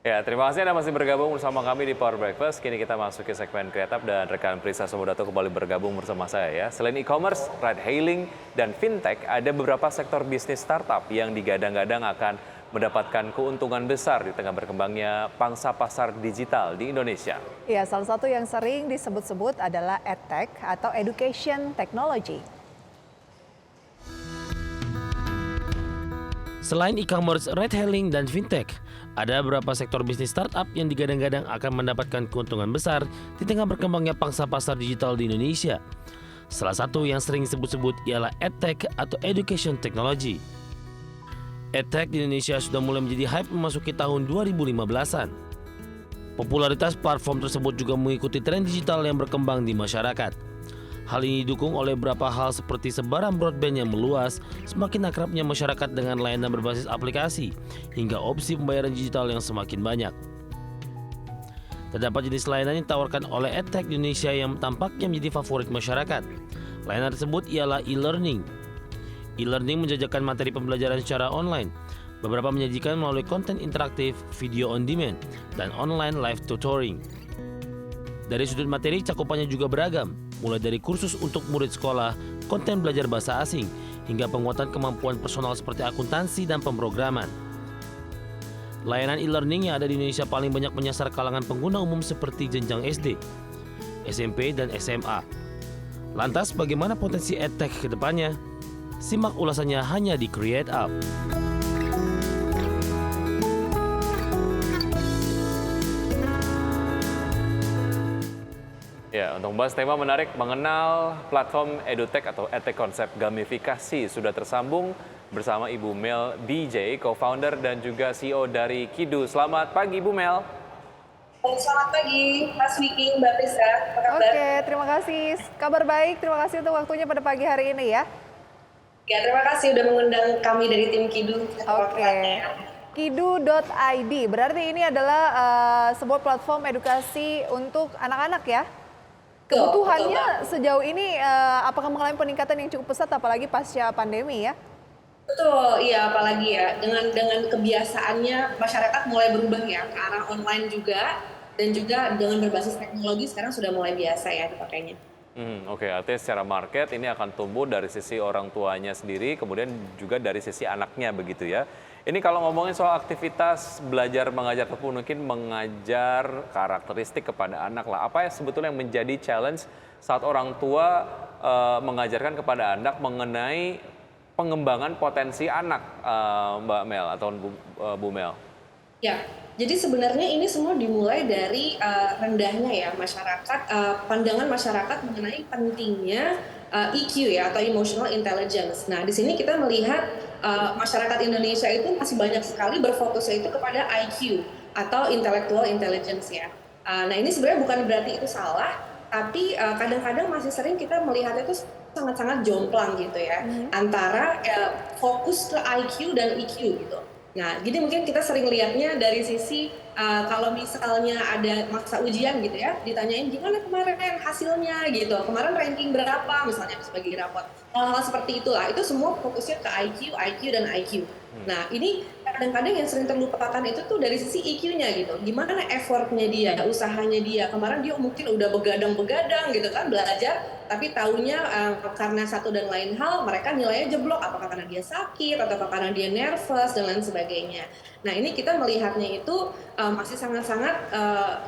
Ya, terima kasih Anda masih bergabung bersama kami di Power Breakfast. Kini kita masuk ke segmen kreatif dan rekan Prisa Somodato kembali bergabung bersama saya ya. Selain e-commerce, ride hailing, dan fintech, ada beberapa sektor bisnis startup yang digadang-gadang akan mendapatkan keuntungan besar di tengah berkembangnya pangsa pasar digital di Indonesia. Ya, salah satu yang sering disebut-sebut adalah EdTech atau Education Technology. Selain e-commerce, ride-hailing, dan fintech, ada beberapa sektor bisnis startup yang digadang-gadang akan mendapatkan keuntungan besar di tengah berkembangnya pangsa pasar digital di Indonesia. Salah satu yang sering disebut-sebut ialah EdTech atau Education Technology. EdTech di Indonesia sudah mulai menjadi hype memasuki tahun 2015-an. Popularitas platform tersebut juga mengikuti tren digital yang berkembang di masyarakat. Hal ini didukung oleh beberapa hal seperti sebaran broadband yang meluas, semakin akrabnya masyarakat dengan layanan berbasis aplikasi, hingga opsi pembayaran digital yang semakin banyak. Terdapat jenis layanan yang ditawarkan oleh EdTech Indonesia yang tampaknya menjadi favorit masyarakat. Layanan tersebut ialah e-learning. E-learning menjajakan materi pembelajaran secara online. Beberapa menyajikan melalui konten interaktif, video on demand, dan online live tutoring. Dari sudut materi, cakupannya juga beragam, mulai dari kursus untuk murid sekolah, konten belajar bahasa asing, hingga penguatan kemampuan personal seperti akuntansi dan pemrograman. Layanan e-learning yang ada di Indonesia paling banyak menyasar kalangan pengguna umum seperti jenjang SD, SMP, dan SMA. Lantas, bagaimana potensi EdTech ke depannya? Simak ulasannya hanya di Create Up. Ya, untuk membahas tema menarik mengenal platform EduTech atau EdTech konsep gamifikasi sudah tersambung bersama Ibu Mel DJ, co-founder dan juga CEO dari Kidu. Selamat pagi Ibu Mel. Selamat pagi, Mas Wiki, Mbak Prisa. Apa kabar? Oke, terima kasih. Kabar baik, terima kasih untuk waktunya pada pagi hari ini ya. Ya, terima kasih sudah mengundang kami dari tim Kidu. Oke. Kidu.id, berarti ini adalah sebuah platform edukasi untuk anak-anak ya? Kebutuhannya sejauh ini apakah mengalami peningkatan yang cukup pesat apalagi pasca pandemi ya? Betul, iya apalagi ya dengan kebiasaannya masyarakat mulai berubah ya ke arah online juga dan juga dengan berbasis teknologi sekarang sudah mulai biasa ya dipakainya. Oke, artinya secara market ini akan tumbuh dari sisi orang tuanya sendiri, kemudian juga dari sisi anaknya begitu ya. Ini kalau ngomongin soal aktivitas belajar mengajar ataupun mungkin mengajar karakteristik kepada anak lah. Apa ya sebetulnya yang menjadi challenge saat orang tua mengajarkan kepada anak mengenai pengembangan potensi anak, Mbak Mel atau Bu Mel? Ya, jadi sebenarnya ini semua dimulai dari rendahnya ya masyarakat, pandangan masyarakat mengenai pentingnya EQ ya atau emotional intelligence. Nah, di sini kita melihat masyarakat Indonesia itu masih banyak sekali berfokusnya itu kepada IQ atau intellectual intelligence ya. Nah, ini sebenarnya bukan berarti itu salah, tapi kadang-kadang masih sering kita melihat itu sangat-sangat jomplang gitu ya antara fokus ke IQ dan EQ gitu. Nah, jadi mungkin kita sering lihatnya dari sisi kalau misalnya ada masa ujian gitu ya, ditanyain gimana kemarin hasilnya gitu, kemarin ranking berapa misalnya sebagai rapot. Hal-hal seperti itulah, itu semua fokusnya ke IQ, IQ, dan IQ. Nah, ini kadang-kadang yang sering terlupakan itu tuh dari sisi EQ-nya gitu. Gimana effortnya dia, usahanya dia. Kemarin dia mungkin udah begadang-begadang gitu kan belajar, tapi taunya karena satu dan lain hal mereka nilainya jeblok, apakah karena dia sakit atau karena dia nervous dan lain sebagainya. Nah, ini kita melihatnya itu masih sangat-sangat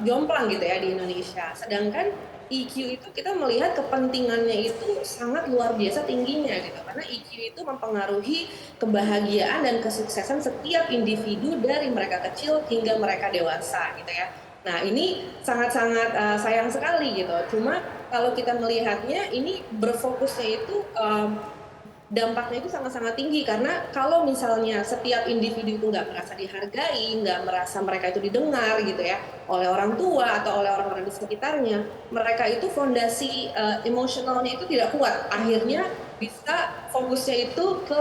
jomplang gitu ya di Indonesia. Sedangkan EQ itu kita melihat kepentingannya itu sangat luar biasa tingginya gitu. Karena EQ itu mempengaruhi kebahagiaan dan kesuksesan setiap individu dari mereka kecil hingga mereka dewasa gitu ya. Nah, ini sangat-sangat sayang sekali gitu. Cuma kalau kita melihatnya ini berfokusnya itu dampaknya itu sangat-sangat tinggi karena kalau misalnya setiap individu itu nggak merasa dihargai, nggak merasa mereka itu didengar gitu ya oleh orang tua atau oleh orang-orang di sekitarnya, mereka itu fondasi emosionalnya itu tidak kuat. Akhirnya bisa fokusnya itu ke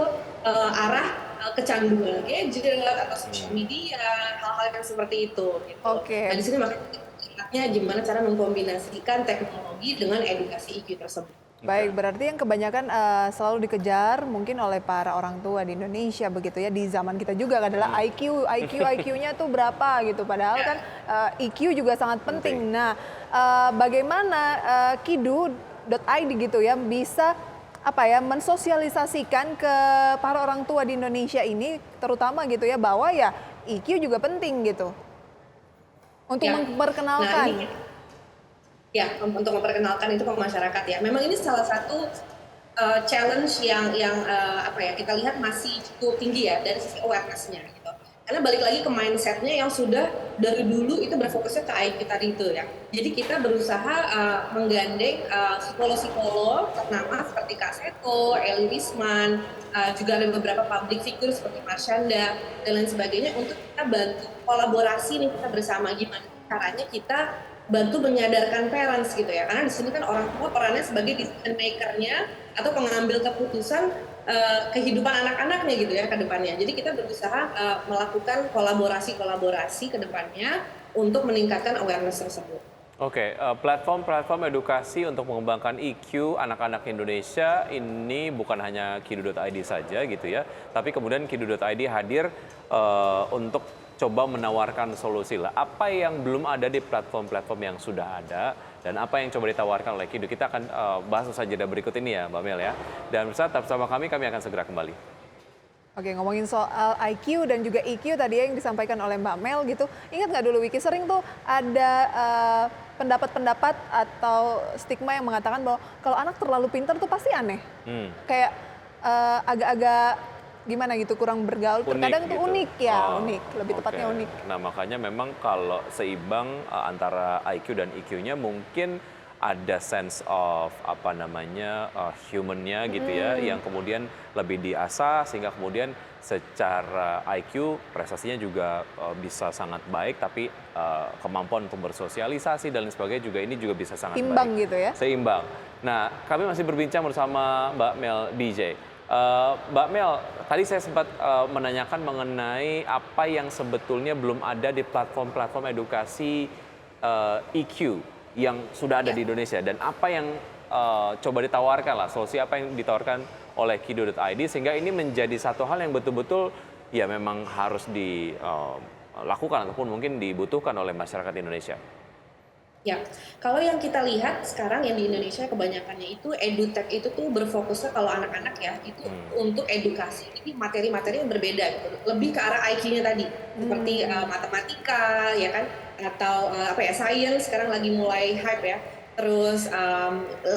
arah kecanduan gadget atau social media, hal-hal yang seperti itu. Gitu. Nah di Oke. sini makanya gimana cara mengkombinasikan teknologi dengan edukasi IQ tersebut. Baik, berarti yang kebanyakan selalu dikejar mungkin oleh para orang tua di Indonesia begitu ya, di zaman kita juga adalah IQ-nya tuh berapa gitu. Padahal kan EQ juga sangat penting. Nah, bagaimana kidu.id gitu ya bisa mensosialisasikan ke para orang tua di Indonesia ini terutama gitu ya bahwa ya EQ juga penting gitu untuk memperkenalkan. Ya, untuk memperkenalkan itu ke masyarakat ya. Memang ini salah satu challenge yang kita lihat masih cukup tinggi ya dari sisi awareness-nya gitu. Karena balik lagi ke mindset-nya yang sudah dari dulu itu berfokusnya ke IQ tadi itu ya. Jadi kita berusaha menggandeng psikolog-psikolog ternama seperti Kak Seto, Eli Risman, juga ada beberapa public figure seperti Marshanda dan lain sebagainya untuk kita bantu kolaborasi nih kita bersama gimana caranya kita bantu menyadarkan parents gitu ya, karena di sini kan orang tua perannya sebagai decision maker-nya atau pengambil keputusan kehidupan anak-anaknya gitu ya ke depannya. Jadi kita berusaha melakukan kolaborasi ke depannya untuk meningkatkan awareness tersebut. Oke, platform-platform edukasi untuk mengembangkan EQ anak-anak Indonesia ini bukan hanya kidu.id saja gitu ya, tapi kemudian kidu.id hadir untuk coba menawarkan solusi lah. Apa yang belum ada di platform-platform yang sudah ada dan apa yang coba ditawarkan oleh Kidu. Kita akan bahas usaha jeda berikut ini ya Mbak Mel ya. Dan tetap bersama kami akan segera kembali. Oke, ngomongin soal IQ dan juga EQ tadi yang disampaikan oleh Mbak Mel gitu. Ingat nggak dulu Wiki sering tuh ada pendapat-pendapat atau stigma yang mengatakan bahwa kalau anak terlalu pintar tuh pasti aneh. Kayak agak-agak gimana gitu, kurang bergaul, terkadang tuh gitu. unik ya, unik, lebih tepatnya unik. Nah makanya memang kalau seimbang antara IQ dan EQ-nya mungkin ada sense of human-nya gitu ya, yang kemudian lebih diasah sehingga kemudian secara IQ prestasinya juga bisa sangat baik, tapi kemampuan untuk bersosialisasi dan lain sebagainya juga ini juga bisa sangat Imbang baik. gitu ya? Seimbang. Nah kami masih berbincang bersama Mbak Mel DJ. Mbak Mel, tadi saya sempat menanyakan mengenai apa yang sebetulnya belum ada di platform-platform edukasi EQ yang sudah ada di Indonesia dan apa yang coba ditawarkan lah, solusi apa yang ditawarkan oleh kidu.id sehingga ini menjadi satu hal yang betul-betul ya memang harus dilakukan ataupun mungkin dibutuhkan oleh masyarakat Indonesia. Ya, kalau yang kita lihat sekarang yang di Indonesia kebanyakannya itu edutech itu tuh berfokusnya kalau anak-anak ya itu untuk edukasi. Ini materi-materi yang berbeda gitu. Lebih ke arah IQ-nya tadi. Seperti matematika ya kan atau science sekarang lagi mulai hype ya. Terus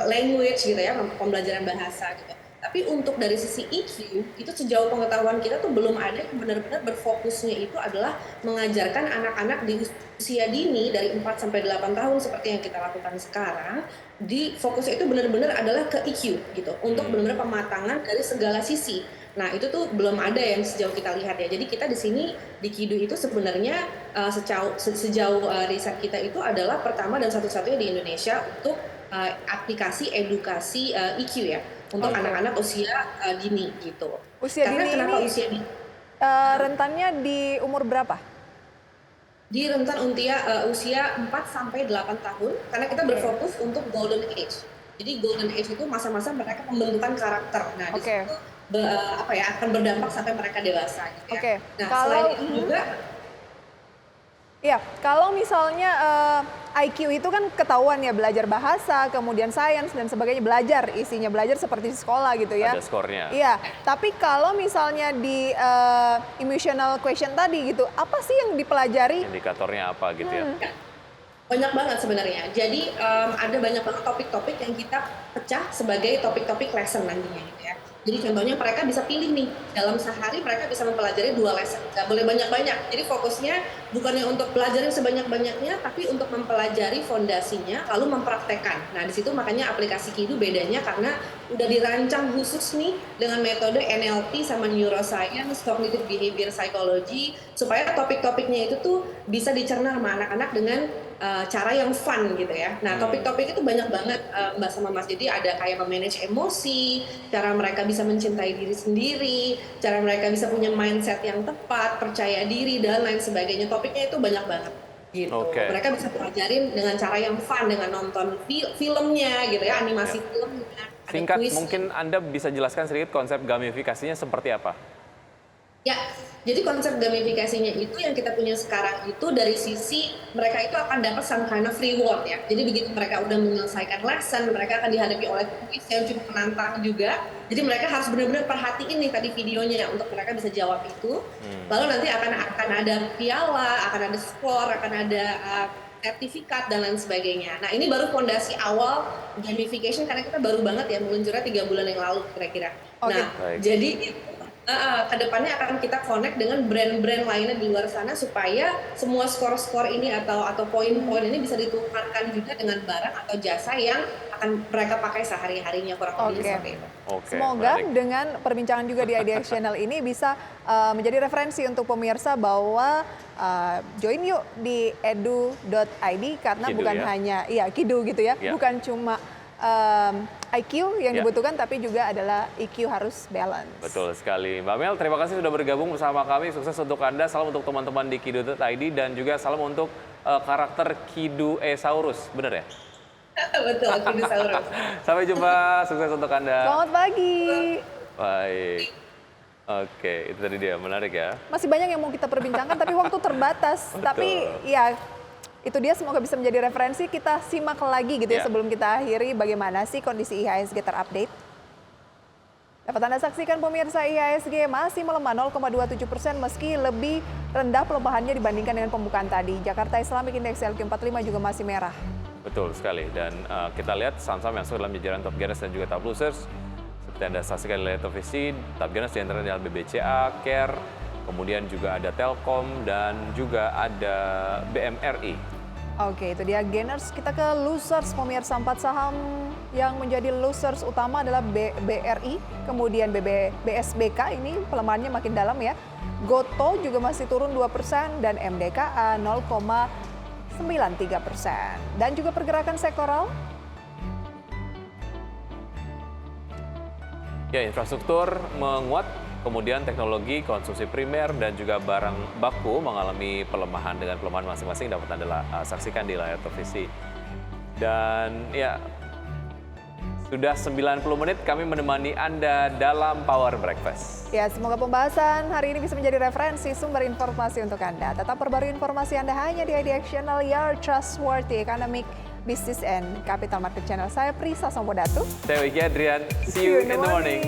language gitu ya, pembelajaran bahasa gitu. Tapi untuk dari sisi EQ, itu sejauh pengetahuan kita tuh belum ada yang benar-benar berfokusnya itu adalah mengajarkan anak-anak di usia dini dari 4 sampai 8 tahun seperti yang kita lakukan sekarang, di fokusnya itu benar-benar adalah ke EQ gitu, untuk benar-benar pematangan dari segala sisi. Nah, itu tuh belum ada yang sejauh kita lihat ya. Jadi kita di sini di Kidu itu sebenarnya sejauh riset kita itu adalah pertama dan satu-satunya di Indonesia untuk aplikasi edukasi EQ ya. Untuk anak-anak usia dini gitu. Usia Karena dini kenapa ini usia dini? Rentannya di umur berapa? Di rentan usia 4 sampai 8 tahun karena kita berfokus untuk golden age. Jadi golden age itu masa-masa mereka pembentukan karakter. Nah, di situ akan berdampak sampai mereka dewasa gitu ya. Nah, selain itu juga ya, kalau misalnya IQ itu kan ketahuan ya, belajar bahasa, kemudian sains dan sebagainya, isinya belajar seperti di sekolah gitu ya. Ada skornya. Iya, tapi kalau misalnya di emotional question tadi gitu, apa sih yang dipelajari? Indikatornya apa gitu ya? banyak banget sebenarnya. Jadi ada banyak banget topik-topik yang kita pecah sebagai topik-topik lesson nantinya gitu ya. Jadi contohnya mereka bisa pilih nih, dalam sehari mereka bisa mempelajari 2 lesson. Nggak boleh banyak-banyak. Jadi fokusnya bukannya untuk pelajarin sebanyak-banyaknya, tapi untuk mempelajari fondasinya, lalu mempraktekkan. Nah, di situ makanya aplikasi Kidu bedanya karena udah dirancang khusus nih dengan metode NLP sama neuroscience, cognitive behavior psychology, supaya topik-topiknya itu tuh bisa dicerna sama anak-anak dengan cara yang fun gitu ya. Nah, topik-topik itu banyak banget Mbak sama Mas. Jadi ada kayak memanage emosi, cara mereka bisa mencintai diri sendiri, cara mereka bisa punya mindset yang tepat, percaya diri dan lain sebagainya. Topiknya itu banyak banget gitu. Mereka bisa pelajarin dengan cara yang fun, dengan nonton filmnya gitu ya, animasi filmnya. Singkat, kuis. mungkin Anda bisa jelaskan sedikit konsep gamifikasinya seperti apa? Ya, jadi konsep gamifikasinya itu yang kita punya sekarang itu dari sisi mereka itu akan dapat some kind of reward ya. Jadi begitu mereka udah menyelesaikan lesson, mereka akan dihadapi oleh kuis yang cukup menantang juga. Jadi mereka harus benar-benar perhatiin nih tadi videonya untuk mereka bisa jawab itu. Lalu nanti akan ada piala, akan ada skor, akan ada sertifikat dan lain sebagainya. Nah ini baru fondasi awal gamification karena kita baru banget ya meluncurnya 3 bulan yang lalu kira-kira. Oke. Nah jadi kedepannya akan kita connect dengan brand-brand lainnya di luar sana supaya semua skor-skor ini atau poin-poin ini bisa ditukarkan juga dengan barang atau jasa yang akan mereka pakai sehari-harinya kurang lebih Oke. seperti itu. Oke, Semoga menarik. dengan perbincangan juga di IDX Channel ini bisa menjadi referensi untuk pemirsa bahwa join yuk di edu.id karena Kidu bukan ya? hanya Kidu gitu ya, Ya. bukan cuma IQ yang Ya. dibutuhkan tapi juga adalah EQ harus balance. Betul sekali. Mbak Mel, terima kasih sudah bergabung bersama kami. Sukses untuk Anda, salam untuk teman-teman di kidu.id dan juga salam untuk karakter Kidu Esaurus. Benar ya? Betul, Kidusaurus. Sampai jumpa, sukses untuk Anda. Selamat pagi. Baik. Oke, itu tadi dia, menarik ya. Masih banyak yang mau kita perbincangkan tapi waktu terbatas. Betul. Tapi ya itu dia semoga bisa menjadi referensi. Kita simak lagi gitu ya Ya. sebelum kita akhiri bagaimana sih kondisi IHSG terupdate. Dapat Anda saksikan pemirsa, IHSG masih melemah 0,27% meski lebih rendah pelemahannya dibandingkan dengan pembukaan tadi. Jakarta Islamic Index LQ45 juga masih merah. Betul sekali. Dan kita lihat saham-saham yang masuk dalam jajaran top gainers dan juga top losers. Seperti Anda saksikan di layar televisi, top gainers diantaranya adalah BBCA, CARE, kemudian juga ada Telkom dan juga ada BMRI. Oke, itu dia gainers. Kita ke losers pemirsa. 4 saham yang menjadi losers utama adalah BRI, kemudian BSBK, ini pelemahannya makin dalam ya. Goto juga masih turun 2% dan MDKA 0,93%. Dan juga pergerakan sektoral. Ya, infrastruktur menguat, kemudian teknologi, konsumsi primer, dan juga barang baku mengalami pelemahan dengan pelemahan masing-masing dapat Anda saksikan di layar televisi. Dan ya, sudah 90 menit kami menemani Anda dalam Power Breakfast. Ya, semoga pembahasan hari ini bisa menjadi referensi sumber informasi untuk Anda. Tetap perbarui informasi Anda hanya di IDX Channel, your trustworthy economic, business, and capital market channel. Saya Prisa Sampodatu. Saya Wiki Adrian, see you in the morning.